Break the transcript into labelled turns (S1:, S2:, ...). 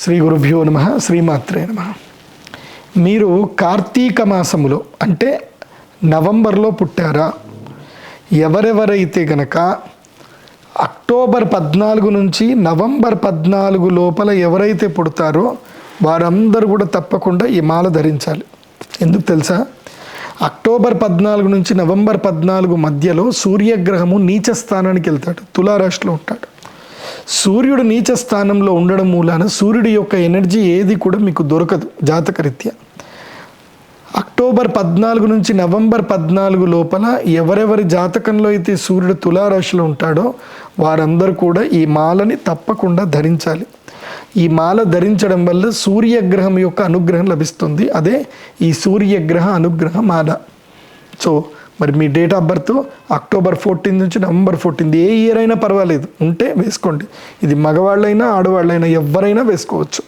S1: శ్రీ గురుభ్యో నమ, శ్రీమాత్రే నమ. మీరు కార్తీక మాసములో అంటే నవంబర్లో పుట్టారా? ఎవరెవరైతే గనక అక్టోబర్ 14 నుంచి నవంబర్ 14 లోపల ఎవరైతే పుడతారో వారందరూ కూడా తప్పకుండా ఈ మాల ధరించాలి. ఎందుకు తెలుసా? అక్టోబర్ 14 నుంచి నవంబర్ 14 మధ్యలో సూర్యగ్రహము నీచ స్థానానికి వెళ్తాడు, తులారాశిలో ఉంటాడు. సూర్యుడు నీచ స్థానంలో ఉండడం మూలాన సూర్యుడి యొక్క ఎనర్జీ ఏది కూడా మీకు దొరకదు జాతకరీత్యా. అక్టోబర్ 14 నుంచి నవంబర్ 14 లోపల ఎవరెవరి జాతకంలో అయితే సూర్యుడు తులారాశిలో ఉంటాడో వారందరూ కూడా ఈ మాలని తప్పకుండా ధరించాలి. ఈ మాల ధరించడం వల్ల సూర్యగ్రహం యొక్క అనుగ్రహం లభిస్తుంది. అదే ఈ సూర్యగ్రహ అనుగ్రహ మాల. సో మరి మీ డేట్ ఆఫ్ బర్త్ అక్టోబర్ 14 నుంచి నవంబర్ 14, ఏ ఇయర్ అయినా పర్వాలేదు, ఉంటే వేసుకోండి. ఇది మగవాళ్ళైనా ఆడవాళ్ళైనా ఎవరైనా వేసుకోవచ్చు.